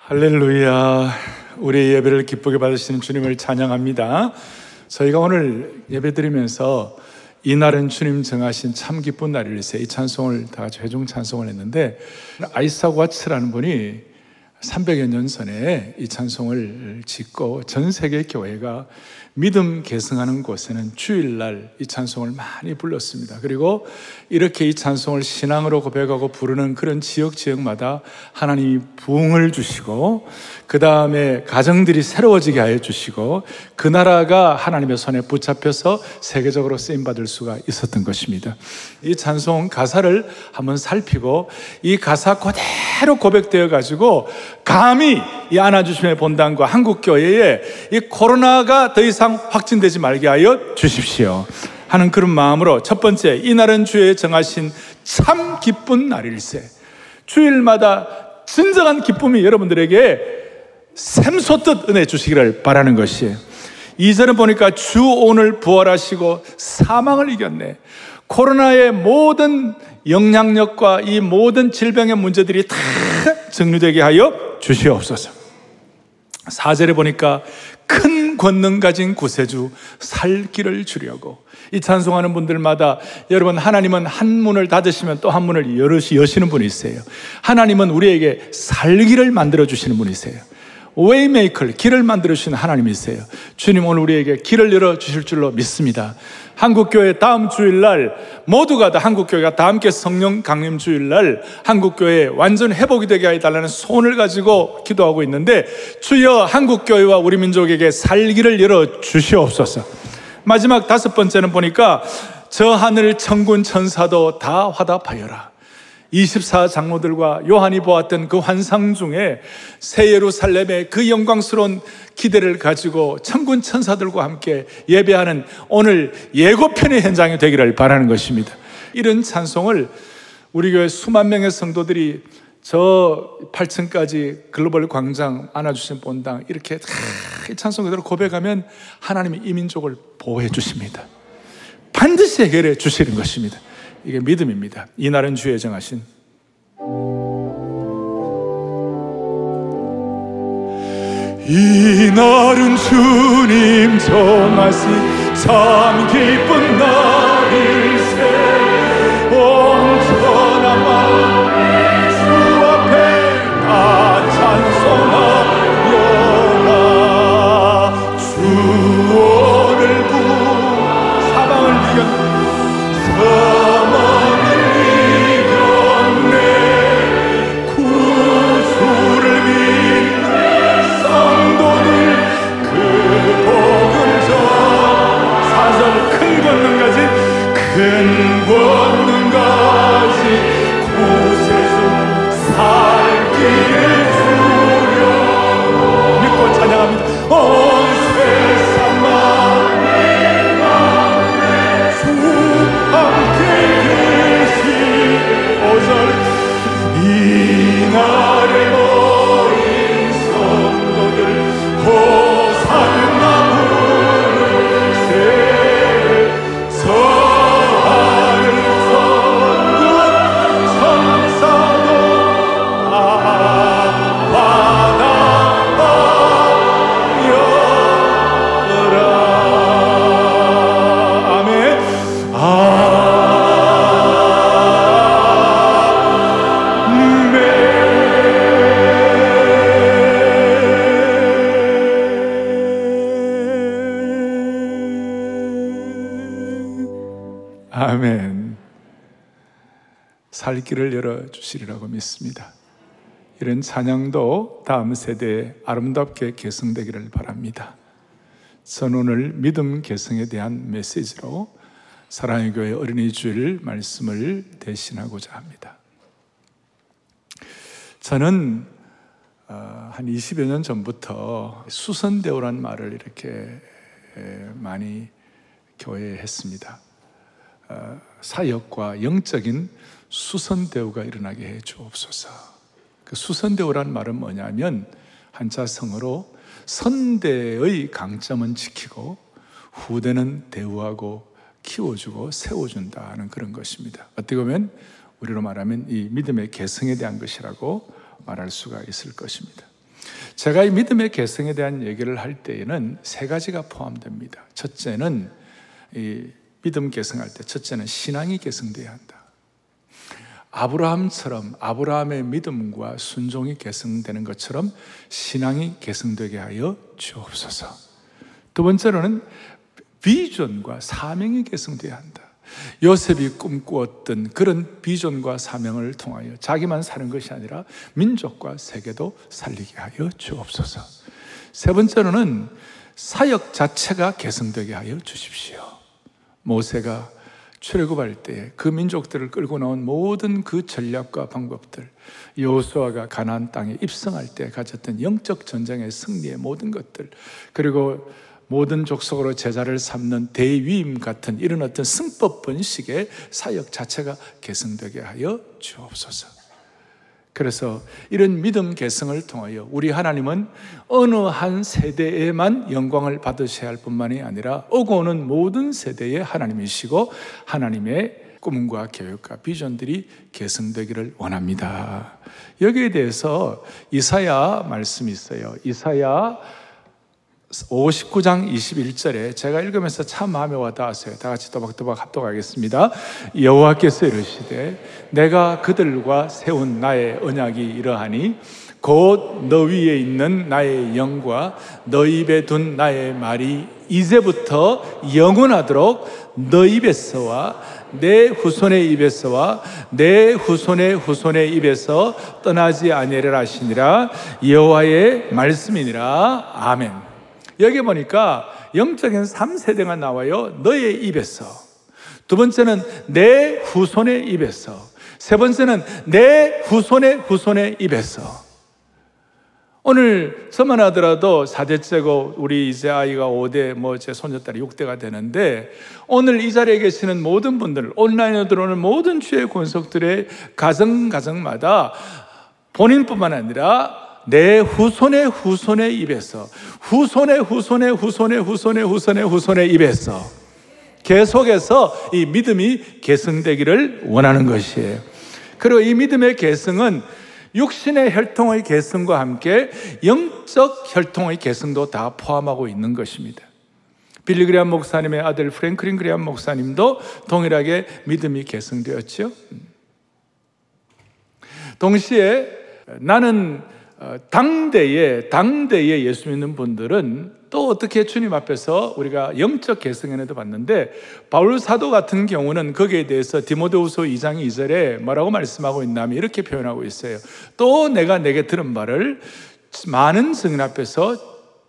할렐루야. 우리의 예배를 기쁘게 받으시는 주님을 찬양합니다. 저희가 오늘 예배 드리면서 이날은 주님 정하신 참 기쁜 날일세, 이 찬송을 다 같이 회중 찬송을 했는데, 아이삭 와츠라는 분이 300여 년 전에 이 찬송을 짓고 전 세계 교회가 믿음 계승하는 곳에는 주일날 이 찬송을 많이 불렀습니다. 그리고 이렇게 이 찬송을 신앙으로 고백하고 부르는 그런 지역마다 하나님이 부흥을 주시고, 그 다음에 가정들이 새로워지게 하여 주시고, 그 나라가 하나님의 손에 붙잡혀서 세계적으로 쓰임받을 수가 있었던 것입니다. 이 찬송 가사를 한번 살피고 이 가사 그대로 고백되어 가지고 감히 이 안아주심의 본당과 한국교회에 이 코로나가 더 이상 확진되지 말게 하여 주십시오 하는 그런 마음으로, 첫 번째, 이날은 주의 정하신 참 기쁜 날일세. 주일마다 진정한 기쁨이 여러분들에게 샘솟듯 은혜 주시기를 바라는 것이에요. 2절은 보니까 주 오늘 부활하시고 사망을 이겼네. 코로나의 모든 영향력과 이 모든 질병의 문제들이 다 정리되게 하여 주시옵소서. 4절에 보니까 큰 권능 가진 구세주 살 길을 주려고. 이 찬송하는 분들마다 여러분, 하나님은 한 문을 닫으시면 또 한 문을 여시는 분이세요. 하나님은 우리에게 살기를 만들어 주시는 분이세요. 웨이메이커, 길을 만들어 주시는 하나님이세요. 주님 오늘 우리에게 길을 열어 주실 줄로 믿습니다. 한국교회 다음 주일날 모두가 다 한국교회가 다 함께 성령 강림 주일날 한국교회 완전 회복이 되게 해달라는 소원을 가지고 기도하고 있는데, 주여 한국교회와 우리 민족에게 살기를 열어 주시옵소서. 마지막 5번째는 보니까 저 하늘 천군 천사도 다 화답하여라. 24장로들과 요한이 보았던 그 환상 중에 새 예루살렘의 그 영광스러운 기대를 가지고 천군 천사들과 함께 예배하는 오늘 예고편의 현장이 되기를 바라는 것입니다. 이런 찬송을 우리 교회 수만 명의 성도들이 저 8층까지 글로벌 광장 안아주신 본당 이렇게 이 찬송 그대로 고백하면 하나님이 이 민족을 보호해 주십니다. 반드시 해결해 주시는 것입니다. 이게 믿음입니다. 이날은 주의 정하신. 이날은 주님 정하신 참 기쁜 날일세. 온전한 마음이 주 앞에 다 찬송하여라. 주 오늘 사망을 이겼네. 구주를 믿는 성도들 그 복을 전 4절 큰 권능 가진 구세주 살 길을 주려 믿고 찬양합니다. 온 세상 만민 가운데 주 함께 계시. 5절 이날에 모인 성도들 호산나 부르세. 저 하늘 천군 천사도 다 화답하여라. 아멘. 아멘. 살 길을 열어주시리라고 믿습니다. 이런 찬양도 다음 세대에 아름답게 계승되기를 바랍니다. 저는 오늘 믿음 계승에 대한 메시지로 사랑의 교회 어린이 주일 말씀을 대신하고자 합니다. 저는 한 20여 년 전부터 수선대오란 말을 이렇게 많이 교회에 했습니다. 사역과 영적인 수선대우가 일어나게 해 주옵소서. 그 수선대우란 말은 뭐냐면 한자성어로 선대의 강점은 지키고 후대는 대우하고 키워주고 세워준다는 그런 것입니다. 어떻게 보면 우리로 말하면 이 믿음의 계승에 대한 것이라고 말할 수가 있을 것입니다. 제가 이 믿음의 개성에 대한 얘기를 할 때에는 세 가지가 포함됩니다. 첫째는 이 믿음 개성할 때 첫째는 신앙이 개성되어야 한다. 아브라함처럼 아브라함의 믿음과 순종이 개성되는 것처럼 신앙이 개성되게 하여 주옵소서. 두 번째로는 비전과 사명이 개성되어야 한다. 요셉이 꿈꾸었던 그런 비전과 사명을 통하여 자기만 사는 것이 아니라 민족과 세계도 살리게 하여 주옵소서. 세 번째로는 사역 자체가 개성되게 하여 주십시오. 모세가 출애굽할 때 그 민족들을 끌고 나온 모든 그 전략과 방법들, 여호수아가 가나안 땅에 입성할 때 가졌던 영적 전쟁의 승리의 모든 것들, 그리고 모든 족속으로 제자를 삼는 대위임 같은 이런 어떤 승법 번식의 사역 자체가 개성되게 하여 주옵소서. 그래서 이런 믿음 개성을 통하여 우리 하나님은 어느 한 세대에만 영광을 받으셔야 할 뿐만이 아니라 오고 오는 모든 세대의 하나님이시고 하나님의 꿈과 계획과 비전들이 개성되기를 원합니다. 여기에 대해서 이사야 말씀이 있어요. 이사야 59장 21절에 제가 읽으면서 참 마음에 와닿았어요. 다 같이 또박또박 합독하겠습니다. 여호와께서 이르시되 내가 그들과 세운 나의 언약이 이러하니 곧 너 위에 있는 나의 영과 너 입에 둔 나의 말이 이제부터 영원하도록 너 입에서와 내 후손의 입에서와 내 후손의 후손의 입에서 떠나지 아니하리라 하시니라. 여호와의 말씀이니라. 아멘. 여기 보니까 영적인 3세대가 나와요. 너의 입에서. 두 번째는 내 후손의 입에서. 세 번째는 내 후손의 후손의 입에서. 오늘 저만 하더라도 4대째고 우리 이제 아이가 5대, 제 손녀딸이 6대가 되는데 오늘 이 자리에 계시는 모든 분들, 온라인으로 들어오는 모든 주의 권속들의 가정마다 본인뿐만 아니라 내 후손의 후손의 입에서, 후손의 후손의 후손의 후손의 후손의 후손의 입에서 계속해서 이 믿음이 개성되기를 원하는 것이에요. 그리고 이 믿음의 개성은 육신의 혈통의 개성과 함께 영적 혈통의 개성도 다 포함하고 있는 것입니다. 빌리 그레이엄 목사님의 아들 프랭클린 그레이엄 목사님도 동일하게 믿음이 개성되었죠. 동시에 나는 당대에 예수 믿는 분들은 또 어떻게 주님 앞에서 우리가 영적 개성에도 봤는데 바울 사도 같은 경우는 거기에 대해서 디모데후서 2장 2절에 뭐라고 말씀하고 있냐면 이렇게 표현하고 있어요. 또 내가 내게 들은 바를 많은 증인 앞에서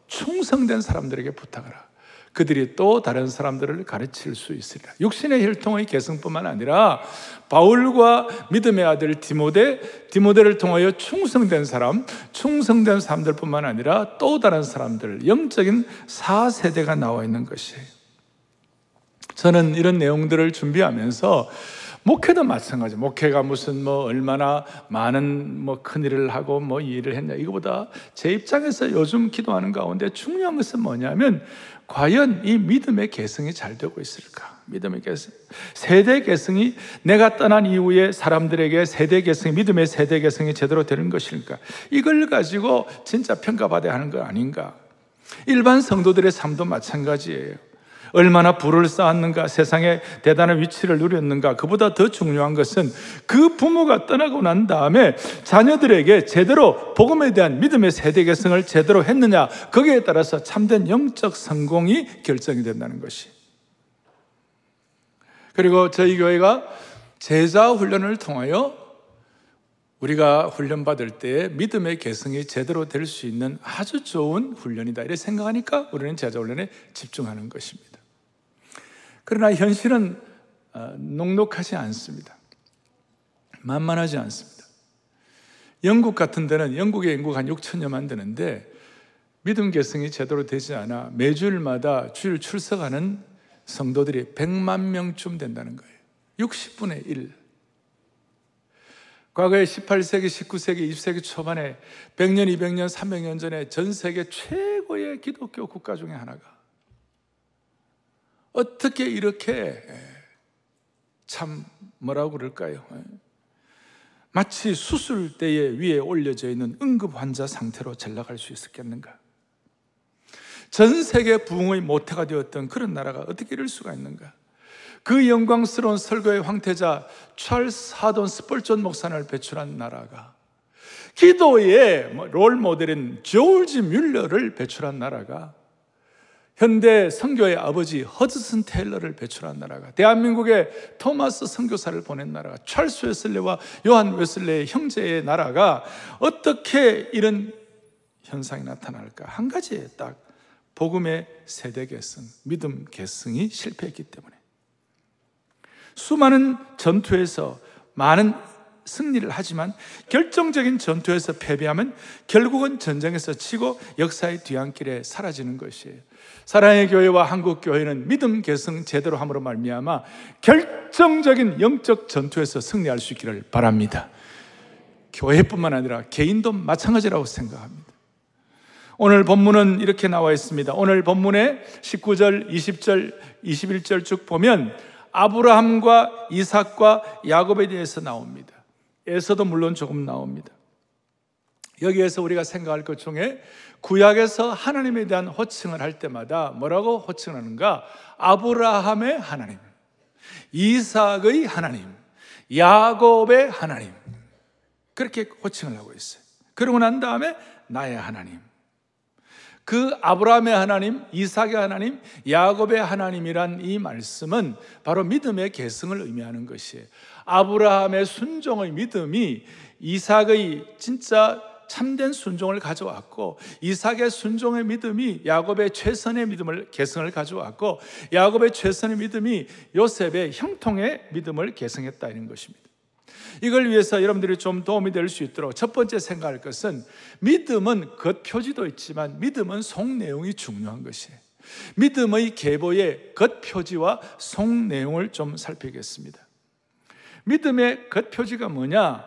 충성된 사람들에게 부탁하라. 그들이 또 다른 사람들을 가르칠 수 있으리라. 육신의 혈통의 개성뿐만 아니라 바울과 믿음의 아들 디모데를 통하여 충성된 사람들뿐만 아니라 또 다른 사람들, 영적인 4세대가 나와 있는 것이에요. 저는 이런 내용들을 준비하면서 목회도 마찬가지. 목회가 무슨 얼마나 많은 큰 일을 하고 이 일을 했냐. 이거보다 제 입장에서 요즘 기도하는 가운데 중요한 것은 뭐냐면 과연 이 믿음의 개성이 잘 되고 있을까? 믿음의 개성. 세대 개성이 내가 떠난 이후에 사람들에게 믿음의 세대 개성이 제대로 되는 것일까? 이걸 가지고 진짜 평가받아야 하는 거 아닌가? 일반 성도들의 삶도 마찬가지예요. 얼마나 부를 쌓았는가, 세상에 대단한 위치를 누렸는가. 그보다 더 중요한 것은 그 부모가 떠나고 난 다음에 자녀들에게 제대로 복음에 대한 믿음의 세대 개성을 제대로 했느냐, 거기에 따라서 참된 영적 성공이 결정이 된다는 것이. 그리고 저희 교회가 제자 훈련을 통하여 우리가 훈련받을 때 믿음의 개성이 제대로 될 수 있는 아주 좋은 훈련이다, 이렇게 생각하니까 우리는 제자 훈련에 집중하는 것입니다. 그러나 현실은 녹록하지 않습니다. 만만하지 않습니다. 영국 같은 데는 영국의 인구가 한 6천여만 되는데 믿음 개성이 제대로 되지 않아 매주일마다 주일 출석하는 성도들이 100만 명쯤 된다는 거예요. 60분의 1. 과거에 18세기, 19세기, 20세기 초반에 100년, 200년, 300년 전에 전 세계 최고의 기독교 국가 중에 하나가 어떻게 이렇게 참 뭐라고 그럴까요? 마치 수술대에 위에 올려져 있는 응급 환자 상태로 전락할 수 있었겠는가? 전 세계 부흥의 모태가 되었던 그런 나라가 어떻게 이럴 수가 있는가? 그 영광스러운 설교의 황태자 찰스 하돈 스펄전 목사를 배출한 나라가, 기도의 롤 모델인 조지 뮬러를 배출한 나라가, 현대 선교의 아버지 허드슨 테일러를 배출한 나라가, 대한민국의 토마스 선교사를 보낸 나라가, 찰스 웨슬레와 요한 웨슬레의 형제의 나라가 어떻게 이런 현상이 나타날까? 한 가지에 딱 복음의 세대 계승, 믿음 계승이 실패했기 때문에. 수많은 전투에서 많은 승리를 하지만 결정적인 전투에서 패배하면 결국은 전쟁에서 치고 역사의 뒤안길에 사라지는 것이에요. 사랑의 교회와 한국 교회는 믿음 계승 제대로 함으로 말미암아 결정적인 영적 전투에서 승리할 수 있기를 바랍니다. 교회뿐만 아니라 개인도 마찬가지라고 생각합니다. 오늘 본문은 이렇게 나와 있습니다. 오늘 본문에 19절, 20절, 21절 쭉 보면 아브라함과 이삭과 야곱에 대해서 나옵니다. 에서도 물론 조금 나옵니다. 여기에서 우리가 생각할 것 중에 구약에서 하나님에 대한 호칭을 할 때마다 뭐라고 호칭하는가? 아브라함의 하나님, 이삭의 하나님, 야곱의 하나님, 그렇게 호칭을 하고 있어요. 그러고 난 다음에 나의 하나님, 그 아브라함의 하나님, 이삭의 하나님, 야곱의 하나님이란 이 말씀은 바로 믿음의 계승을 의미하는 것이에요. 아브라함의 순종의 믿음이 이삭의 진짜 참된 순종을 가져왔고, 이삭의 순종의 믿음이 야곱의 최선의 믿음을 계승을 가져왔고, 야곱의 최선의 믿음이 요셉의 형통의 믿음을 계승했다는 것입니다. 이걸 위해서 여러분들이 좀 도움이 될 수 있도록 첫 번째 생각할 것은, 믿음은 겉표지도 있지만 믿음은 속 내용이 중요한 것이에요. 믿음의 계보의 겉표지와 속 내용을 좀 살피겠습니다. 믿음의 겉표지가 뭐냐?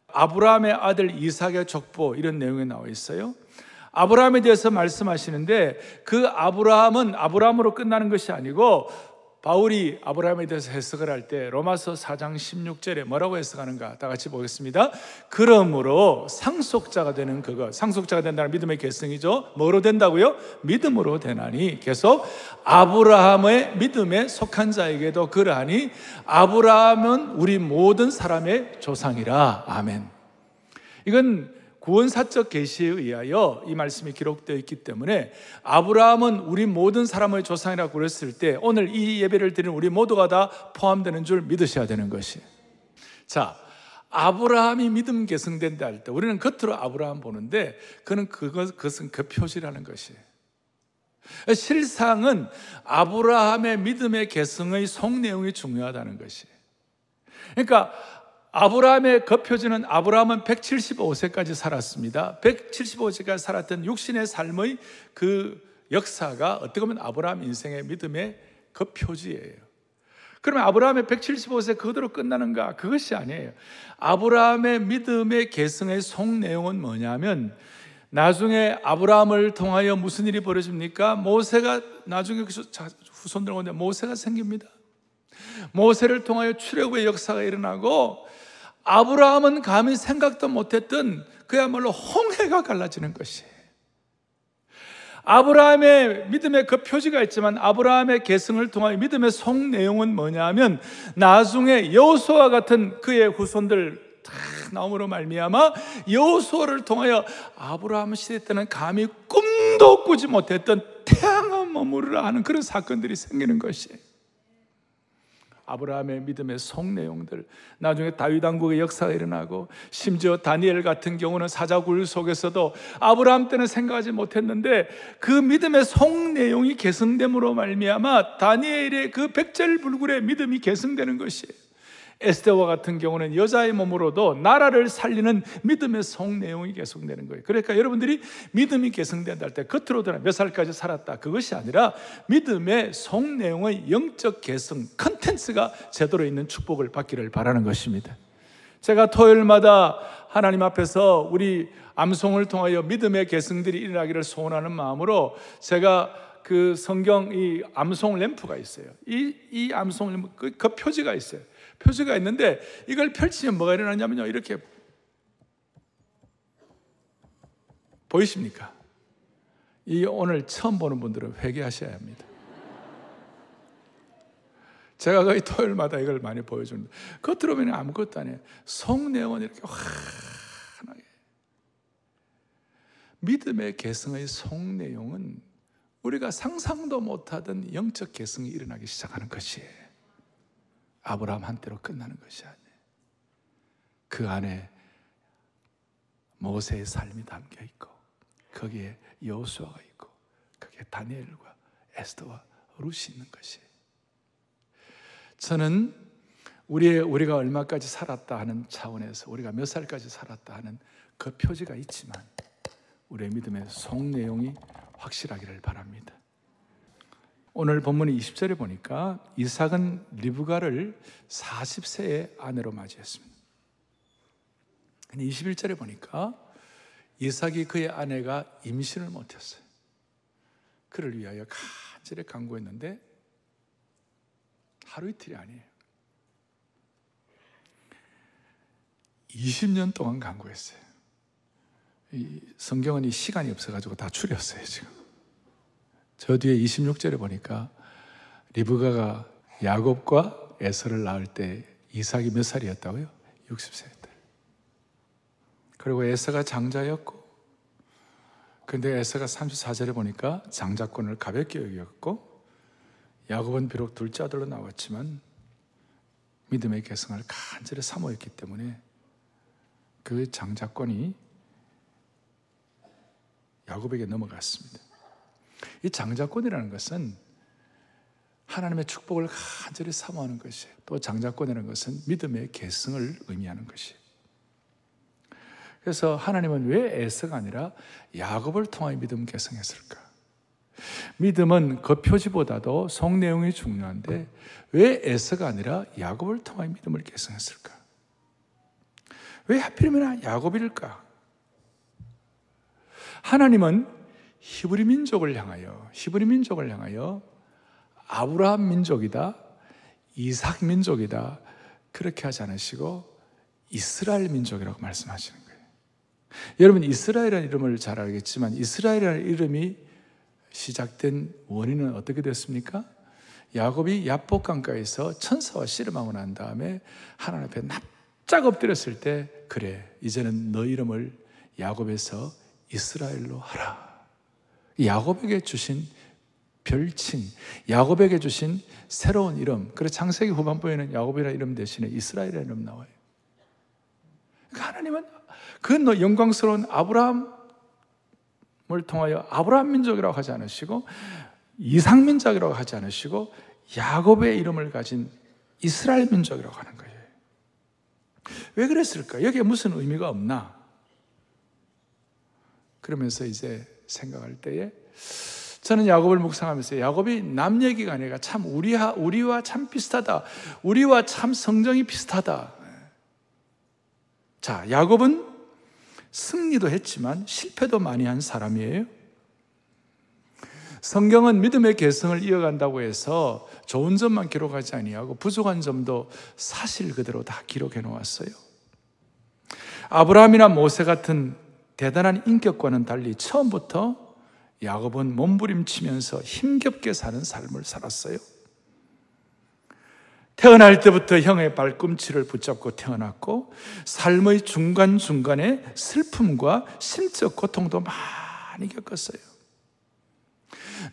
아브라함의 아들 이삭의 족보, 이런 내용이 나와 있어요. 아브라함에 대해서 말씀하시는데, 그 아브라함은 아브라함으로 끝나는 것이 아니고, 바울이 아브라함에 대해서 해석을 할 때 로마서 4장 16절에 뭐라고 해석하는가? 다 같이 보겠습니다. 그러므로 상속자가 되는 그것, 상속자가 된다는 믿음의 계승이죠. 뭐로 된다고요? 믿음으로 되나니. 계속 아브라함의 믿음에 속한 자에게도 그러하니 아브라함은 우리 모든 사람의 조상이라. 아멘. 이건 구원사적 계시에 의하여 이 말씀이 기록되어 있기 때문에, 아브라함은 우리 모든 사람의 조상이라고 그랬을 때 오늘 이 예배를 드리는 우리 모두가 다 포함되는 줄 믿으셔야 되는 것이에요. 자, 아브라함이 믿음 계승된다 할 때 우리는 겉으로 아브라함 보는데, 그것은 그 표시라는 것이에요. 실상은 아브라함의 믿음의 계승의 속 내용이 중요하다는 것이에요. 그러니까 아브라함의 겉표지는, 아브라함은 175세까지 살았습니다. 175세까지 살았던 육신의 삶의 그 역사가 어떻게 보면 아브라함 인생의 믿음의 겉표지예요. 그러면 아브라함의 175세 그대로 끝나는가? 그것이 아니에요. 아브라함의 믿음의 계승의 속 내용은 뭐냐면, 나중에 아브라함을 통하여 무슨 일이 벌어집니까? 모세가 나중에 후손들 오는데 모세가 생깁니다. 모세를 통하여 출애굽의 역사가 일어나고, 아브라함은 감히 생각도 못했던 그야말로 홍해가 갈라지는 것이에요. 아브라함의 믿음의 그 표지가 있지만, 아브라함의 계승을 통하여 믿음의 속 내용은 뭐냐면, 나중에 여호수아와 같은 그의 후손들 다 나옴으로 말미암아 여호수아를 통하여 아브라함 시대 때는 감히 꿈도 꾸지 못했던 태양을 머무르라 하는 그런 사건들이 생기는 것이에요. 아브라함의 믿음의 속 내용들, 나중에 다윗 왕국의 역사가 일어나고, 심지어 다니엘 같은 경우는 사자굴 속에서도 아브라함 때는 생각하지 못했는데 그 믿음의 속 내용이 계승됨으로 말미암아 다니엘의 그 백절불굴의 믿음이 계승되는 것이에요. 에스더와 같은 경우는 여자의 몸으로도 나라를 살리는 믿음의 속 내용이 계승되는 거예요. 그러니까 여러분들이 믿음이 계승된다 할 때 겉으로 드러나 몇 살까지 살았다, 그것이 아니라 믿음의 속 내용의 영적 계승 컨텐츠가 제대로 있는 축복을 받기를 바라는 것입니다. 제가 토요일마다 하나님 앞에서 우리 암송을 통하여 믿음의 계승들이 일어나기를 소원하는 마음으로, 제가 그 성경 이 암송 램프가 있어요. 이 암송 램프 그 표지가 있어요. 표지가 있는데 이걸 펼치면 뭐가 일어나냐면요, 이렇게 보이십니까? 이 오늘 처음 보는 분들은 회개하셔야 합니다. 제가 거의 토요일마다 이걸 많이 보여줍니다. 겉으로 보면 아무것도 아니에요. 속 내용은 이렇게 환하게. 믿음의 개성의 속 내용은 우리가 상상도 못하던 영적 개성이 일어나기 시작하는 것이에요. 아브라함 한때로 끝나는 것이 아니에요. 그 안에 모세의 삶이 담겨 있고, 거기에 여호수아가 있고, 거기에 다니엘과 에스더와 룻이 있는 것이에요. 저는 우리가 얼마까지 살았다 하는 차원에서, 우리가 몇 살까지 살았다 하는 그 표지가 있지만 우리의 믿음의 속 내용이 확실하기를 바랍니다. 오늘 본문의 20절에 보니까 이삭은 리브가를 40세의 아내로 맞이했습니다. 21절에 보니까 이삭이 그의 아내가 임신을 못했어요. 그를 위하여 간절히 간구했는데 하루 이틀이 아니에요. 20년 동안 간구했어요. 이 성경은 이 시간이 없어가지고 다 줄였어요, 지금. 저 뒤에 26절에 보니까 리브가가 야곱과 에서를 낳을 때 이삭이 몇 살이었다고요? 60세 때. 그리고 에서가 장자였고, 근데 에서가 34절에 보니까 장자권을 가볍게 여겼고, 야곱은 비록 둘째 아들로 나왔지만 믿음의 개성을 간절히 사모했기 때문에 그 장자권이 야곱에게 넘어갔습니다. 이 장자권이라는 것은 하나님의 축복을 간절히 사모하는 것이에요. 또 장자권이라는 것은 믿음의 개성을 의미하는 것이에요. 그래서 하나님은 왜 에서가 아니라 야곱을 통하여 믿음 개성했을까? 믿음은 그 표지보다도 속 내용이 중요한데 왜 에서가 아니라 야곱을 통하여 믿음을 개성했을까? 왜 하필이면 야곱일까? 하나님은 히브리 민족을 향하여 아브라함 민족이다, 이삭 민족이다 그렇게 하지 않으시고 이스라엘 민족이라고 말씀하시는 거예요. 여러분, 이스라엘이라는 이름을 잘 알겠지만 이스라엘이라는 이름이 시작된 원인은 어떻게 됐습니까? 야곱이 야복강가에서 천사와 씨름하고 난 다음에 하나님 앞에 납작 엎드렸을 때, 그래, 이제는 너 이름을 야곱에서 이스라엘로 하라. 야곱에게 주신 별칭, 야곱에게 주신 새로운 이름. 그래서 창세기 후반부에는 야곱이라는 이름 대신에 이스라엘이라는 이름 나와요. 그러니까 하나님은 그 영광스러운 아브라함을 통하여 아브라함 민족이라고 하지 않으시고 이삭 민족이라고 하지 않으시고 야곱의 이름을 가진 이스라엘 민족이라고 하는 거예요. 왜 그랬을까? 여기에 무슨 의미가 없나? 그러면서 이제 생각할 때에 저는 야곱을 묵상하면서 야곱이 남 얘기가 아니라 참 우리와 참 비슷하다. 우리와 참 성정이 비슷하다. 자, 야곱은 승리도 했지만 실패도 많이 한 사람이에요. 성경은 믿음의 개성을 이어간다고 해서 좋은 점만 기록하지 아니하고 부족한 점도 사실 그대로 다 기록해 놓았어요. 아브라함이나 모세 같은 대단한 인격과는 달리 처음부터 야곱은 몸부림치면서 힘겹게 사는 삶을 살았어요. 태어날 때부터 형의 발꿈치를 붙잡고 태어났고 삶의 중간중간에 슬픔과 심적 고통도 많이 겪었어요.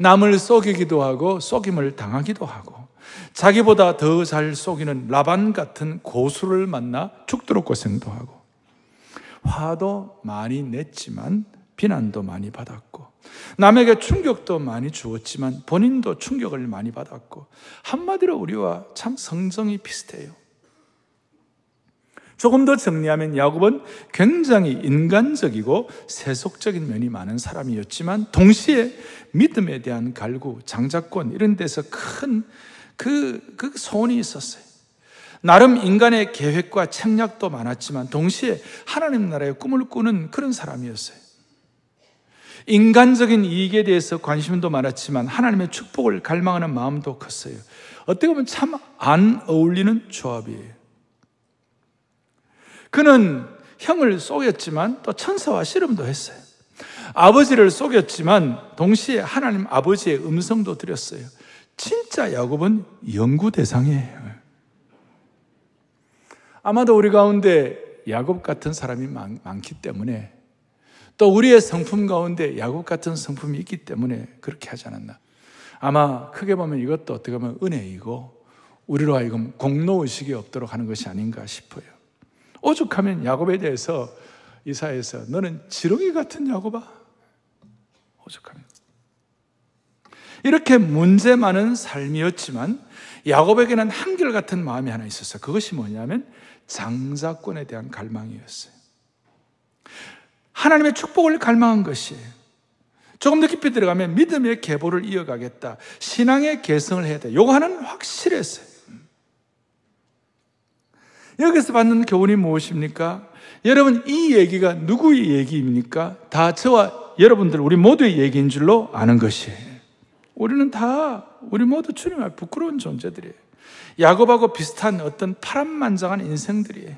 남을 속이기도 하고 속임을 당하기도 하고 자기보다 더 잘 속이는 라반 같은 고수를 만나 죽도록 고생도 하고 화도 많이 냈지만 비난도 많이 받았고 남에게 충격도 많이 주었지만 본인도 충격을 많이 받았고 한마디로 우리와 참 성정이 비슷해요. 조금 더 정리하면 야곱은 굉장히 인간적이고 세속적인 면이 많은 사람이었지만 동시에 믿음에 대한 갈구, 장자권 이런 데서 큰 그 소원이 있었어요. 나름 인간의 계획과 책략도 많았지만 동시에 하나님 나라의 꿈을 꾸는 그런 사람이었어요. 인간적인 이익에 대해서 관심도 많았지만 하나님의 축복을 갈망하는 마음도 컸어요. 어떻게 보면 참 안 어울리는 조합이에요. 그는 형을 속였지만 또 천사와 씨름도 했어요. 아버지를 속였지만 동시에 하나님 아버지의 음성도 들었어요. 진짜 야곱은 연구 대상이에요. 아마도 우리 가운데 야곱 같은 사람이 많기 때문에, 또 우리의 성품 가운데 야곱 같은 성품이 있기 때문에 그렇게 하지 않았나. 아마 크게 보면 이것도 어떻게 보면 은혜이고 우리로 하여금 공로의식이 없도록 하는 것이 아닌가 싶어요. 오죽하면 야곱에 대해서 이사야에서 너는 지렁이 같은 야곱아, 오죽하면. 이렇게 문제 많은 삶이었지만 야곱에게는 한결같은 마음이 하나 있었어요. 그것이 뭐냐면 장자권에 대한 갈망이었어요. 하나님의 축복을 갈망한 것이에요. 조금 더 깊이 들어가면 믿음의 계보를 이어가겠다, 신앙의 계승을 해야 돼, 요거 하나는 확실했어요. 여기서 받는 교훈이 무엇입니까? 여러분, 이 얘기가 누구의 얘기입니까? 다 저와 여러분들, 우리 모두의 얘기인 줄로 아는 것이에요. 우리 모두 주님 앞에 부끄러운 존재들이에요. 야곱하고 비슷한 어떤 파란만장한 인생들이에요.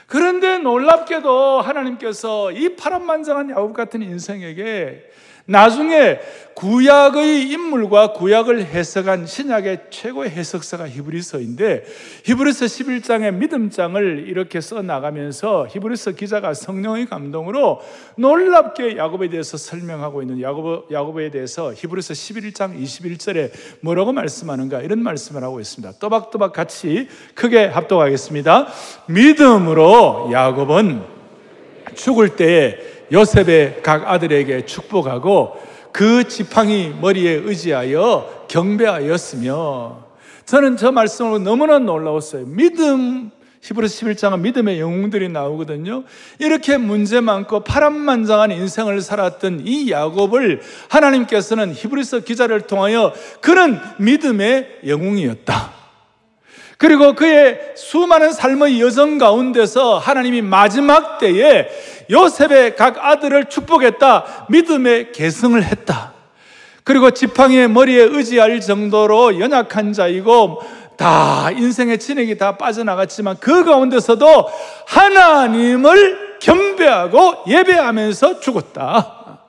그런데 놀랍게도 하나님께서 이 파란만장한 야곱 같은 인생에게 나중에 구약의 인물과 구약을 해석한 신약의 최고의 해석서가 히브리서인데, 히브리서 11장의 믿음장을 이렇게 써나가면서 히브리서 기자가 성령의 감동으로 놀랍게 야곱에 대해서 설명하고 있는, 야곱에 대해서 히브리서 11장 21절에 뭐라고 말씀하는가, 이런 말씀을 하고 있습니다. 또박또박 같이 크게 합독하겠습니다. 믿음으로 야곱은 죽을 때에 요셉의 각 아들에게 축복하고 그 지팡이 머리에 의지하여 경배하였으며, 저는 저 말씀으로 너무나 놀라웠어요. 믿음, 히브리서 11장은 믿음의 영웅들이 나오거든요. 이렇게 문제 많고 파란만장한 인생을 살았던 이 야곱을 하나님께서는 히브리서 기자를 통하여 그는 믿음의 영웅이었다, 그리고 그의 수많은 삶의 여정 가운데서 하나님이 마지막 때에 요셉의 각 아들을 축복했다, 믿음의 계승을 했다, 그리고 지팡이의 머리에 의지할 정도로 연약한 자이고 다 인생의 진액이 다 빠져나갔지만 그 가운데서도 하나님을 경배하고 예배하면서 죽었다.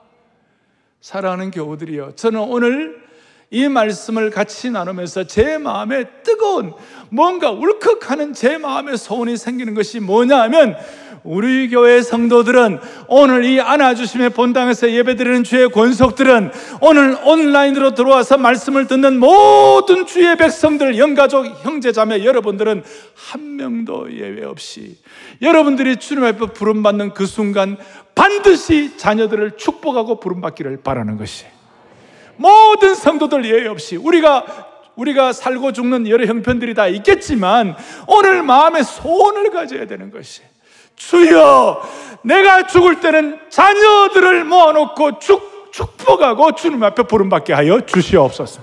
사랑하는 교우들이여, 저는 오늘 이 말씀을 같이 나누면서 제 마음에 뜨거운, 뭔가 울컥하는 제 마음의 소원이 생기는 것이 뭐냐 하면, 우리 교회 성도들은, 오늘 이 안아주심의 본당에서 예배드리는 주의 권속들은, 오늘 온라인으로 들어와서 말씀을 듣는 모든 주의 백성들, 영가족, 형제자매 여러분들은 한 명도 예외 없이 여러분들이 주님 앞에 부름받는 그 순간 반드시 자녀들을 축복하고 부름받기를 바라는 것이, 모든 성도들 예외 없이, 우리가 살고 죽는 여러 형편들이 다 있겠지만 오늘 마음의 소원을 가져야 되는 것이, 주여, 내가 죽을 때는 자녀들을 모아놓고 축복하고 주님 앞에 부름받게 하여 주시옵소서.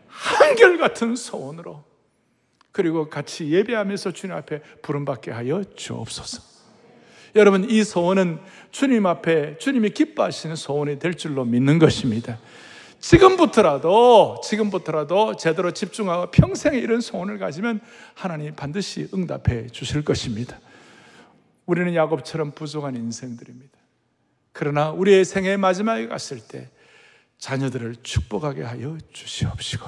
한결같은 소원으로, 그리고 같이 예배하면서 주님 앞에 부름받게 하여 주옵소서. 여러분, 이 소원은 주님 앞에 주님이 기뻐하시는 소원이 될 줄로 믿는 것입니다. 지금부터라도 제대로 집중하고 평생에 이런 소원을 가지면 하나님 반드시 응답해 주실 것입니다. 우리는 야곱처럼 부족한 인생들입니다. 그러나 우리의 생의 마지막에 갔을 때 자녀들을 축복하게 하여 주시옵시고,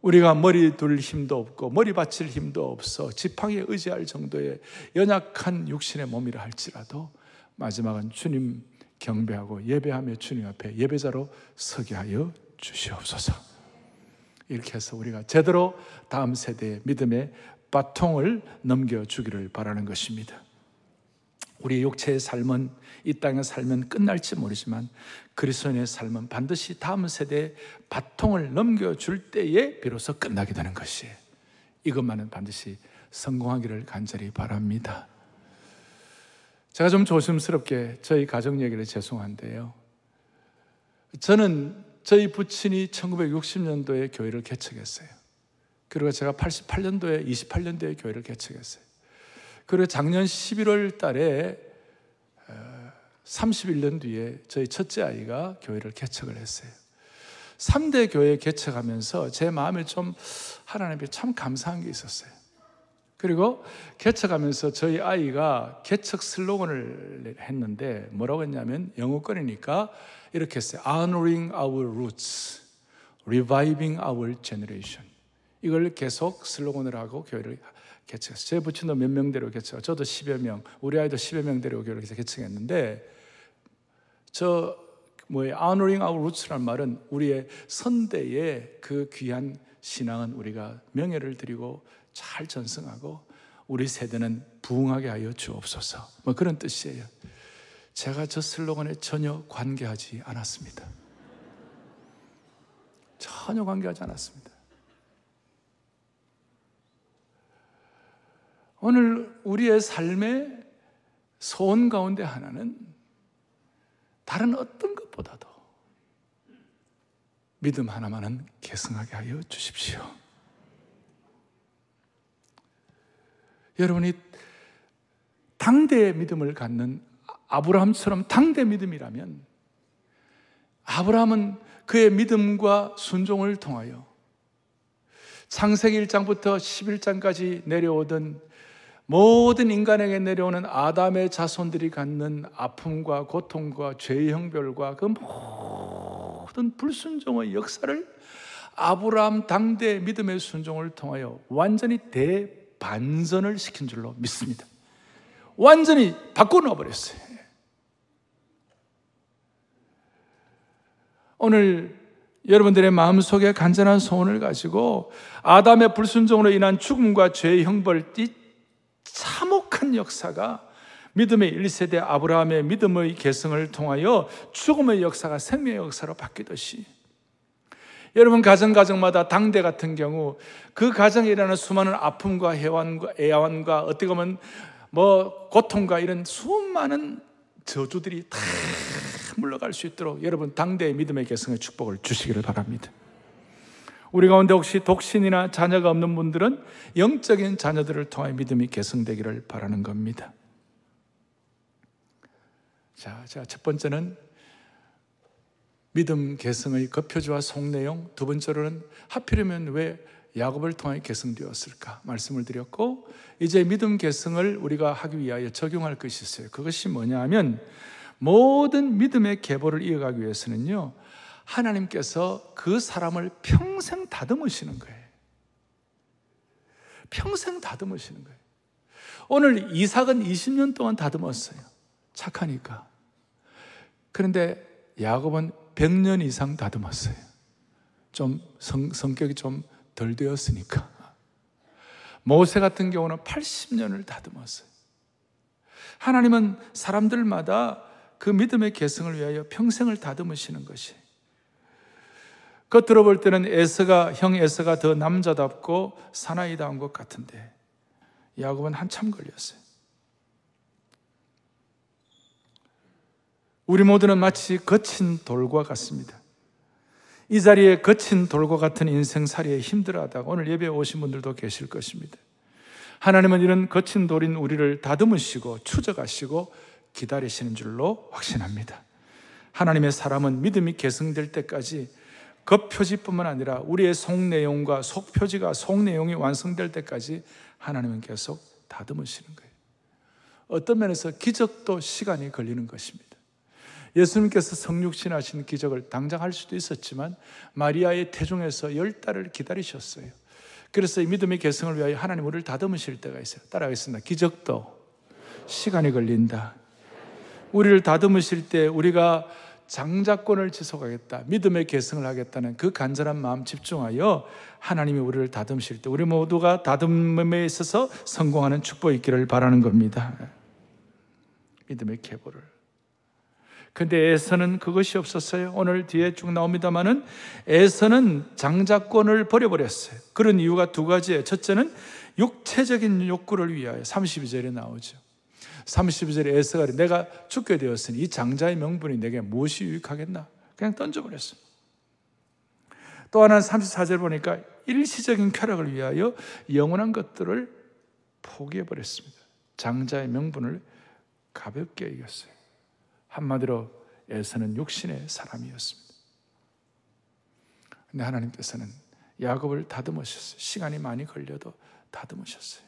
우리가 머리 둘 힘도 없고 머리 받칠 힘도 없어 지팡이에 의지할 정도의 연약한 육신의 몸이라 할지라도 마지막은 주님 경배하고 예배하며 주님 앞에 예배자로 서게 하여 주시옵소서. 이렇게 해서 우리가 제대로 다음 세대의 믿음의 바통을 넘겨주기를 바라는 것입니다. 우리의 육체의 삶은, 이 땅의 삶은 끝날지 모르지만 그리스도인의 삶은 반드시 다음 세대의 바통을 넘겨줄 때에 비로소 끝나게 되는 것이에요. 이것만은 반드시 성공하기를 간절히 바랍니다. 제가 좀 조심스럽게 저희 가정 얘기를 죄송한데요, 저는 저희 부친이 1960년도에 교회를 개척했어요. 그리고 제가 88년도에 28년도에 교회를 개척했어요. 그리고 작년 11월 달에 31년 뒤에 저희 첫째 아이가 교회를 개척을 했어요. 3대 교회 개척하면서 제 마음에 좀 하나님께 참 감사한 게 있었어요. 그리고 개척하면서 저희 아이가 개척 슬로건을 했는데 뭐라고 했냐면 영어권이니까 이렇게 했어요. Honoring our roots, reviving our generation. 이걸 계속 슬로건을 하고 교회를 개척했어요. 제 부친도 몇 명대로 개척하고 저도 10여 명, 우리 아이도 10여 명대로 교회를 개척했는데 Honoring our roots라는 말은 우리의 선대의 그 귀한 신앙은 우리가 명예를 드리고 잘 전승하고 우리 세대는 부흥하게 하여 주옵소서. 그런 뜻이에요. 제가 저 슬로건에 전혀 관계하지 않았습니다. 전혀 관계하지 않았습니다. 오늘 우리의 삶의 소원 가운데 하나는 다른 어떤 것보다도 믿음 하나만은 계승하게 하여 주십시오. 여러분이 당대의 믿음을 갖는 아브라함처럼 당대 믿음이라면 아브라함은 그의 믿음과 순종을 통하여 창세기 1장부터 11장까지 내려오던 모든 인간에게 내려오는 아담의 자손들이 갖는 아픔과 고통과 죄의 형벌과 그 모든 불순종의 역사를 아브라함 당대 믿음의 순종을 통하여 완전히 대반전을 시킨 줄로 믿습니다. 완전히 바꿔놓아버렸어요. 오늘 여러분들의 마음속에 간절한 소원을 가지고 아담의 불순종으로 인한 죽음과 죄의 형벌, 이 참혹한 역사가 믿음의 1세대 아브라함의 믿음의 계승을 통하여 죽음의 역사가 생명의 역사로 바뀌듯이 여러분 가정마다 당대 같은 경우 그 가정에 일어나는 수많은 아픔과 애환과 어떻게 보면 고통과 이런 수많은 저주들이 다 물러갈 수 있도록 여러분 당대의 믿음의 계승의 축복을 주시기를 바랍니다. 우리 가운데 혹시 독신이나 자녀가 없는 분들은 영적인 자녀들을 통해 믿음이 계승되기를 바라는 겁니다. 자, 첫 번째는 믿음 계승의 겉표지와 속내용, 두 번째로는 하필이면 왜 야곱을 통해 계승되었을까 말씀을 드렸고, 이제 믿음 계승을 우리가 하기 위하여 적용할 것이 있어요. 그것이 뭐냐 하면 모든 믿음의 계보를 이어가기 위해서는요, 하나님께서 그 사람을 평생 다듬으시는 거예요. 평생 다듬으시는 거예요. 오늘 이삭은 20년 동안 다듬었어요. 착하니까. 그런데 야곱은 100년 이상 다듬었어요. 좀 성격이 좀 덜 되었으니까. 모세 같은 경우는 80년을 다듬었어요. 하나님은 사람들마다 그 믿음의 계승을 위하여 평생을 다듬으시는 것이, 겉으로 볼 때는 형 에서가 더 남자답고 사나이다운 것 같은데 야곱은 한참 걸렸어요. 우리 모두는 마치 거친 돌과 같습니다. 이 자리에 거친 돌과 같은 인생살이에 힘들어하다가 오늘 예배에 오신 분들도 계실 것입니다. 하나님은 이런 거친 돌인 우리를 다듬으시고 추적하시고 기다리시는 줄로 확신합니다. 하나님의 사람은 믿음이 계승될 때까지 겉표지뿐만 아니라 우리의 속내용과 속표지가 속내용이 완성될 때까지 하나님은 계속 다듬으시는 거예요. 어떤 면에서 기적도 시간이 걸리는 것입니다. 예수님께서 성육신하신 기적을 당장 할 수도 있었지만 마리아의 태중에서 10달을 기다리셨어요. 그래서 이 믿음의 계승을 위하여 하나님 우리를 다듬으실 때가 있어요. 따라하겠습니다. 기적도 시간이 걸린다. 우리를 다듬으실 때 우리가 장자권을 지속하겠다, 믿음의 계승을 하겠다는 그 간절한 마음 집중하여 하나님이 우리를 다듬으실 때 우리 모두가 다듬음에 있어서 성공하는 축복이 있기를 바라는 겁니다. 믿음의 계보를. 근데 에서는 그것이 없었어요. 오늘 뒤에 쭉 나옵니다만은 에서는 장자권을 버려버렸어요. 그런 이유가 두 가지예요. 첫째는 육체적인 욕구를 위하여 32절에 나오죠. 32절에 에서가 내가 죽게 되었으니 이 장자의 명분이 내게 무엇이 유익하겠나? 그냥 던져버렸어요. 또 하나는 34절 보니까 일시적인 쾌락을 위하여 영원한 것들을 포기해버렸습니다. 장자의 명분을 가볍게 여겼어요. 한마디로 에서는 육신의 사람이었습니다. 근데 하나님께서는 야곱을 다듬으셨어요. 시간이 많이 걸려도 다듬으셨어요.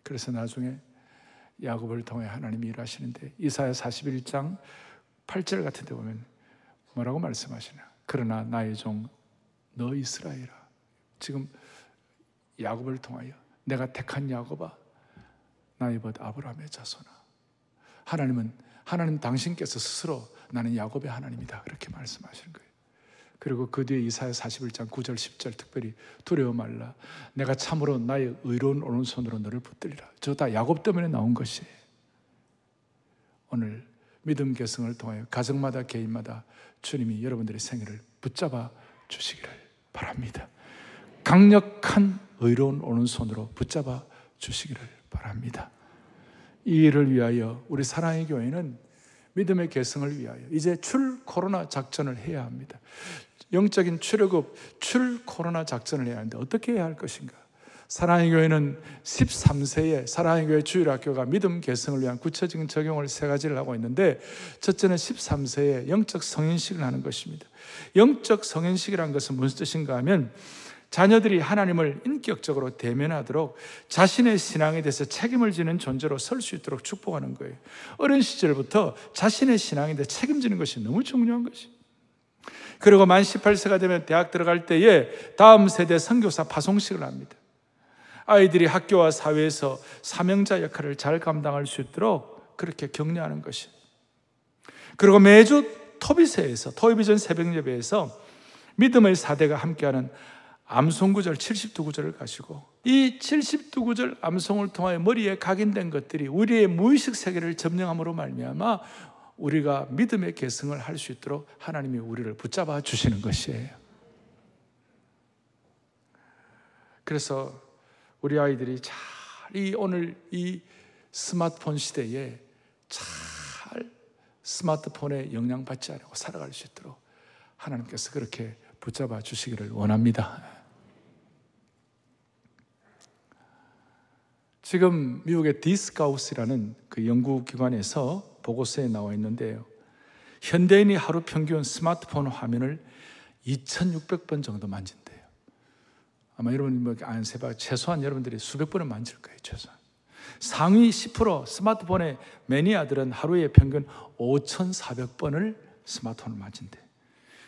그래서 나중에 야곱을 통해 하나님이 일하시는데 이사야 41장 8절 같은 데 보면 뭐라고 말씀하시나? 그러나 나의 종 너 이스라엘아, 지금 야곱을 통하여 내가 택한 야곱아, 나의 벗 아브라함의 자손아. 하나님 당신께서 스스로 나는 야곱의 하나님이다 그렇게 말씀하시는 거예요. 그리고 그 뒤에 이사야 41장 9절 10절 특별히 두려워 말라, 내가 참으로 나의 의로운 오른손으로 너를 붙들리라. 저 다 야곱 때문에 나온 것이에요. 오늘 믿음 계승을 통하여 가정마다 개인마다 주님이 여러분들의 생애를 붙잡아 주시기를 바랍니다. 강력한 의로운 오른손으로 붙잡아 주시기를 바랍니다. 이 일을 위하여 우리 사랑의 교회는 믿음의 계승을 위하여 이제 출 코로나 작전을 해야 합니다. 영적인 출애굽 출 코로나 작전을 해야 하는데 어떻게 해야 할 것인가? 사랑의 교회는 13세에 사랑의 교회 주일학교가 믿음 계승을 위한 구체적인 적용을 세 가지를 하고 있는데, 첫째는 13세에 영적 성인식을 하는 것입니다. 영적 성인식이라는 것은 무슨 뜻인가 하면 자녀들이 하나님을 인격적으로 대면하도록 자신의 신앙에 대해서 책임을 지는 존재로 설 수 있도록 축복하는 거예요. 어린 시절부터 자신의 신앙에 대해 책임지는 것이 너무 중요한 것이에요. 그리고 만 18세가 되면 대학 들어갈 때에 다음 세대 선교사 파송식을 합니다. 아이들이 학교와 사회에서 사명자 역할을 잘 감당할 수 있도록 그렇게 격려하는 것이에요. 그리고 매주 토비세에서 토요비전 새벽 예배에서 믿음의 4대가 함께하는 암송구절 72구절을 가지고 이 72구절 암송을 통하여 머리에 각인된 것들이 우리의 무의식 세계를 점령함으로 말미암아 우리가 믿음의 계승을 할 수 있도록 하나님이 우리를 붙잡아 주시는 것이에요. 그래서 우리 아이들이 잘 오늘 이 스마트폰 시대에 잘 스마트폰에 영향받지 않고 살아갈 수 있도록 하나님께서 그렇게 붙잡아 주시기를 원합니다. 지금 미국의 디스카우스라는 그 연구기관에서 보고서에 나와 있는데요, 현대인이 하루 평균 스마트폰 화면을 2600번 정도 만진대요. 아마 여러분 안 세봐 최소한 여러분들이 수백 번은 만질 거예요. 최소한 상위 10% 스마트폰의 매니아들은 하루에 평균 5400번을 스마트폰을 만진대.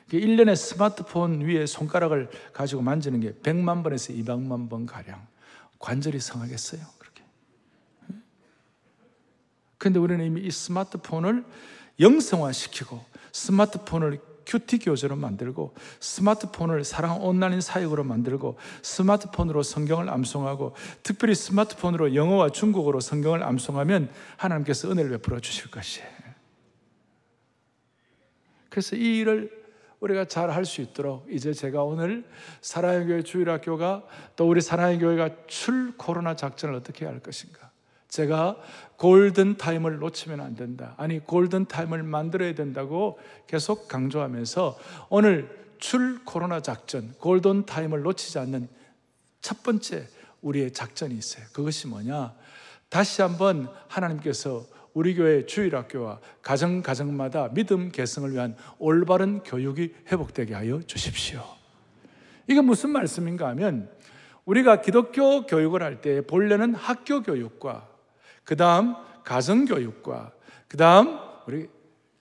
1년에 스마트폰 위에 손가락을 가지고 만지는 게 100만 번에서 200만 번 가량. 관절이 성하겠어요? 그렇게. 그런데 우리는 이미 이 스마트폰을 영성화시키고 스마트폰을 큐티 교재로 만들고 스마트폰을 사랑 온라인 사역으로 만들고 스마트폰으로 성경을 암송하고 특별히 스마트폰으로 영어와 중국어로 성경을 암송하면 하나님께서 은혜를 베풀어 주실 것이에요. 그래서 이 일을 우리가 잘 할 수 있도록 이제 제가 오늘 사랑의 교회 주일학교가 또 우리 사랑의 교회가 출 코로나 작전을 어떻게 해야 할 것인가, 제가 골든 타임을 놓치면 안 된다, 아니 골든 타임을 만들어야 된다고 계속 강조하면서 오늘 출 코로나 작전, 골든 타임을 놓치지 않는 첫 번째 우리의 작전이 있어요. 그것이 뭐냐? 다시 한번 하나님께서 우리 교회 주일학교와 가정마다 믿음 계승을 위한 올바른 교육이 회복되게 하여 주십시오. 이게 무슨 말씀인가 하면 우리가 기독교 교육을 할 때 본래는 학교 교육과 그 다음 가정교육과 그 다음 우리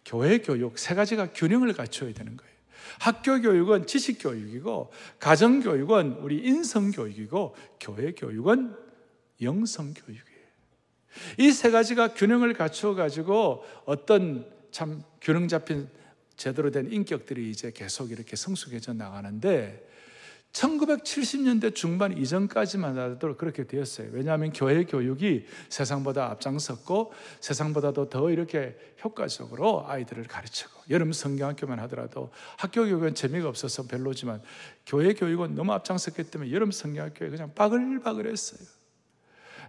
교회 교육 세 가지가 균형을 갖춰야 되는 거예요. 학교 교육은 지식 교육이고 가정교육은 우리 인성 교육이고 교회 교육은 영성 교육이에요. 이 세 가지가 균형을 갖춰 가지고 어떤 참 균형 잡힌 제대로 된 인격들이 이제 계속 이렇게 성숙해져 나가는데 1970년대 중반 이전까지만 하더라도 그렇게 되었어요. 왜냐하면 교회 교육이 세상보다 앞장섰고 세상보다도 더 이렇게 효과적으로 아이들을 가르치고, 여름 성경학교만 하더라도 학교 교육은 재미가 없어서 별로지만 교회 교육은 너무 앞장섰기 때문에 여름 성경학교에 그냥 바글바글했어요.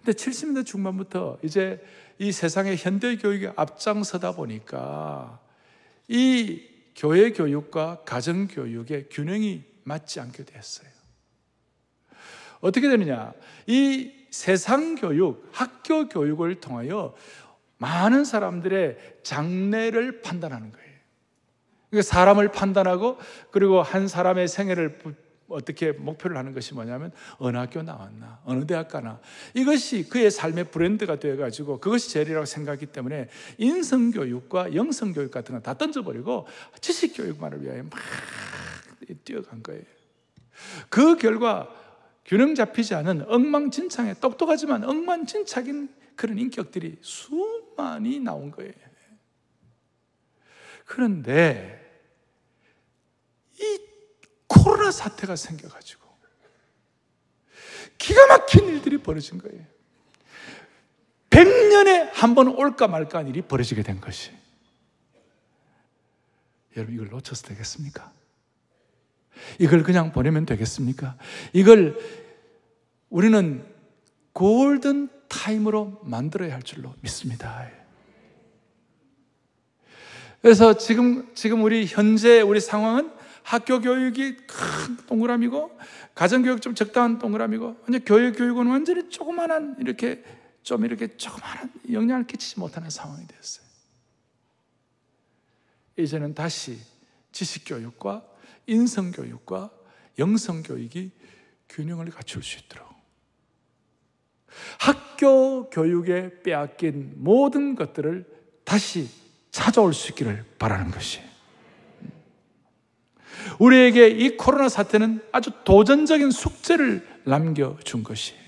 근데 70년대 중반부터 이제 이 세상의 현대 교육이 앞장서다 보니까 이 교회 교육과 가정 교육의 균형이 맞지 않게 됐어요. 어떻게 되느냐? 이 세상 교육, 학교 교육을 통하여 많은 사람들의 장래를 판단하는 거예요. 그러니까 사람을 판단하고 그리고 한 사람의 생애를 어떻게 목표를 하는 것이 뭐냐면 어느 학교 나왔나, 어느 대학 가나, 이것이 그의 삶의 브랜드가 되어가지고 그것이 제일이라고 생각하기 때문에 인성교육과 영성교육 같은 거 다 던져버리고 지식교육만을 위하여 막 뛰어간 거예요. 그 결과 균형 잡히지 않은 엉망진창에, 똑똑하지만 엉망진창인 그런 인격들이 수많이 나온 거예요. 그런데 이 코로나 사태가 생겨가지고 기가 막힌 일들이 벌어진 거예요. 100년에 한 번 올까 말까 한 일이 벌어지게 된 것이. 여러분, 이걸 놓쳐서 되겠습니까? 이걸 그냥 보내면 되겠습니까? 이걸 우리는 골든 타임으로 만들어야 할 줄로 믿습니다. 그래서 지금 우리 현재 우리 상황은 학교 교육이 큰 동그라미고, 가정교육 좀 적당한 동그라미고, 이제 교육은 완전히 조그만한 이렇게 조그만한 영향을 끼치지 못하는 상황이 되었어요. 이제는 다시 지식교육과 인성교육과 영성교육이 균형을 갖출 수 있도록 학교 교육에 빼앗긴 모든 것들을 다시 찾아올 수 있기를 바라는 것이, 우리에게 이 코로나 사태는 아주 도전적인 숙제를 남겨준 것이에요.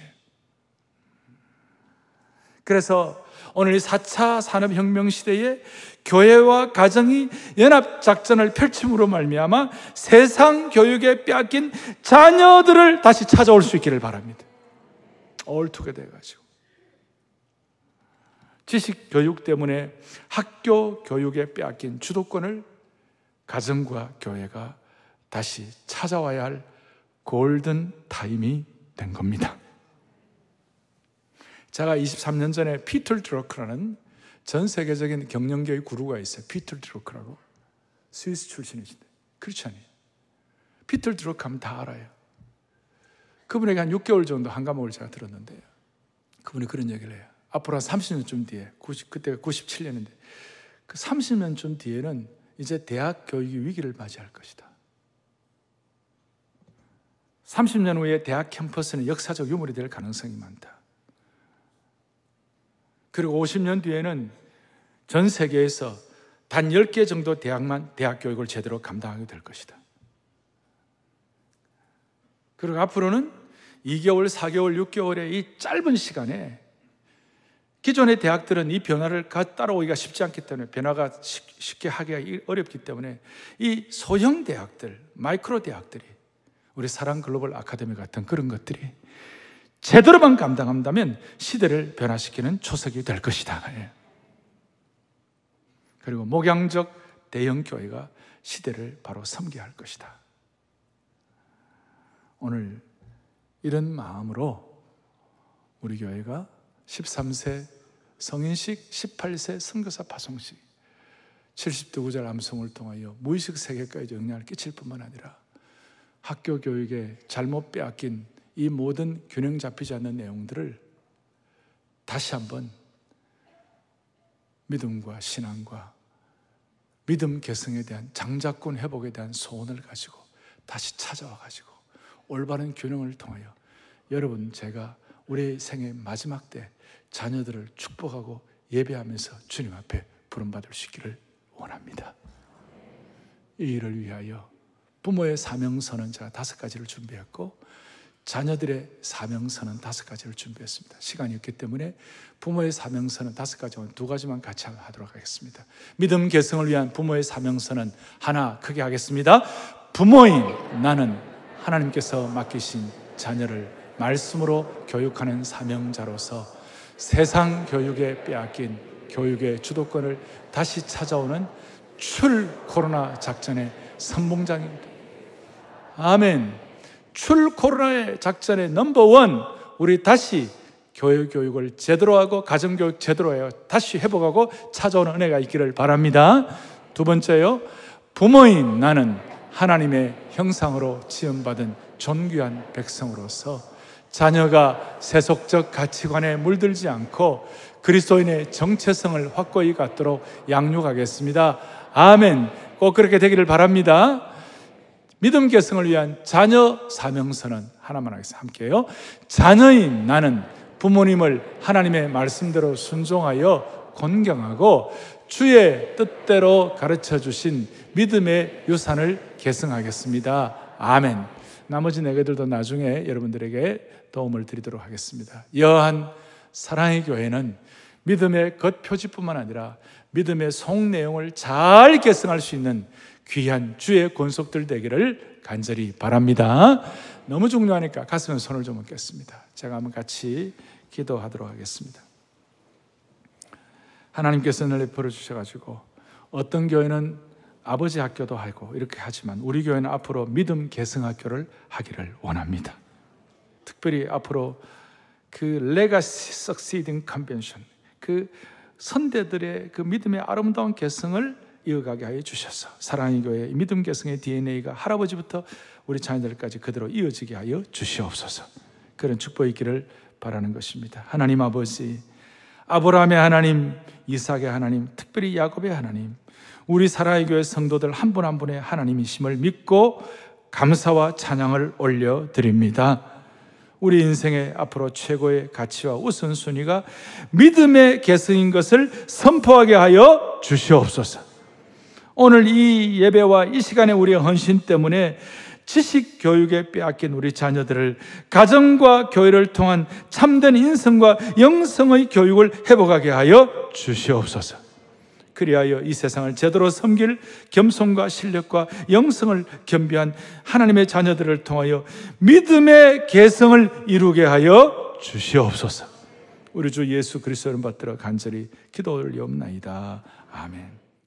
그래서 오늘 이 4차 산업혁명 시대에 교회와 가정이 연합작전을 펼침으로 말미암아 세상 교육에 빼앗긴 자녀들을 다시 찾아올 수 있기를 바랍니다. 올투게더 해가지고 지식 교육 때문에 학교 교육에 빼앗긴 주도권을 가정과 교회가 다시 찾아와야 할 골든 타임이 된 겁니다. 제가 23년 전에 피터 드러크라는 전 세계적인 경영교육 구루가 있어요. 피터 드러크라고. 스위스 출신이신데 크리스찬이에요. 피터 드러크 하면 다 알아요. 그분에게 한 6개월 정도 한 과목을 제가 들었는데, 그분이 그런 얘기를 해요. 앞으로 한 30년쯤 뒤에, 그때가 97년인데 그 30년쯤 뒤에는 이제 대학 교육이 위기를 맞이할 것이다. 30년 후에 대학 캠퍼스는 역사적 유물이 될 가능성이 많다. 그리고 50년 뒤에는 전 세계에서 단 10개 정도 대학만 대학 교육을 제대로 감당하게 될 것이다. 그리고 앞으로는 2개월, 4개월, 6개월의 이 짧은 시간에 기존의 대학들은 이 변화를 따라오기가 쉽지 않기 때문에, 변화가 쉽게 하기가 어렵기 때문에 이 소형 대학들, 마이크로 대학들이, 우리 사랑 글로벌 아카데미 같은 그런 것들이 제대로만 감당한다면 시대를 변화시키는 초석이 될 것이다. 그리고 목양적 대형 교회가 시대를 바로 섬겨야 할 것이다. 오늘 이런 마음으로 우리 교회가 13세 성인식, 18세 선교사 파송식, 70대 구절 암송을 통하여 무의식 세계까지 영향을 끼칠 뿐만 아니라 학교 교육에 잘못 빼앗긴 이 모든 균형 잡히지 않는 내용들을 다시 한번 믿음과 신앙과 믿음 개성에 대한, 장자권 회복에 대한 소원을 가지고 다시 찾아와 가지고 올바른 균형을 통하여 여러분, 제가 우리 생의 마지막 때 자녀들을 축복하고 예배하면서 주님 앞에 부름받을 수 있기를 원합니다. 이 일을 위하여 부모의 사명선은 제가 5가지를 준비했고, 자녀들의 사명선은 5가지를 준비했습니다. 시간이 없기 때문에 부모의 사명선은 5가지, 2가지만 같이 하도록 하겠습니다. 믿음 개성을 위한 부모의 사명선은 하나 크게 하겠습니다. 부모인 나는 하나님께서 맡기신 자녀를 말씀으로 교육하는 사명자로서 세상 교육에 빼앗긴 교육의 주도권을 다시 찾아오는 출 코로나 작전의 선봉장입니다. 아멘. 출 코로나의 작전의 넘버원, 우리 다시 교육을 제대로 하고 가정교육 제대로 해요. 다시 회복하고 찾아오는 은혜가 있기를 바랍니다. 2번째요, 부모인 나는 하나님의 형상으로 지음받은 존귀한 백성으로서 자녀가 세속적 가치관에 물들지 않고 그리스도인의 정체성을 확고히 갖도록 양육하겠습니다. 아멘. 꼭 그렇게 되기를 바랍니다. 믿음 계승을 위한 자녀 사명선언 하나만 하겠습니다. 함께요. 자녀인 나는 부모님을 하나님의 말씀대로 순종하여 존경하고 주의 뜻대로 가르쳐 주신 믿음의 유산을 계승하겠습니다. 아멘. 나머지 네 개들도 나중에 여러분들에게 도움을 드리도록 하겠습니다. 여한 사랑의 교회는 믿음의 겉표지뿐만 아니라 믿음의 속 내용을 잘 계승할 수 있는 귀한 주의 권속들 되기를 간절히 바랍니다. 너무 중요하니까 가슴에 손을 좀 얹겠습니다. 제가 한번 같이 기도하도록 하겠습니다. 하나님께서 은혜를 베풀어주셔가지고 어떤 교회는 아버지 학교도 하고 이렇게 하지만 우리 교회는 앞으로 믿음 계승학교를 하기를 원합니다. 특별히 앞으로 그 레가시 석시딩 컨벤션, 그 선대들의 그 믿음의 아름다운 계승을 이어가게 하여 주셔서 사랑의 교회 믿음 계승의 DNA가 할아버지부터 우리 자녀들까지 그대로 이어지게 하여 주시옵소서. 그런 축복이 있기를 바라는 것입니다. 하나님 아버지, 아브라함의 하나님, 이삭의 하나님, 특별히 야곱의 하나님, 우리 사랑의 교회 성도들 한 분 한 분의 하나님이심을 믿고 감사와 찬양을 올려드립니다. 우리 인생의 앞으로 최고의 가치와 우선순위가 믿음의 계승인 것을 선포하게 하여 주시옵소서. 오늘 이 예배와 이 시간에 우리의 헌신 때문에 지식 교육에 빼앗긴 우리 자녀들을 가정과 교회를 통한 참된 인성과 영성의 교육을 회복하게 하여 주시옵소서. 그리하여 이 세상을 제대로 섬길 겸손과 실력과 영성을 겸비한 하나님의 자녀들을 통하여 믿음의 계승을 이루게 하여 주시옵소서. 우리 주 예수 그리스도를 받들어 간절히 기도 올리옵나이다. 아멘.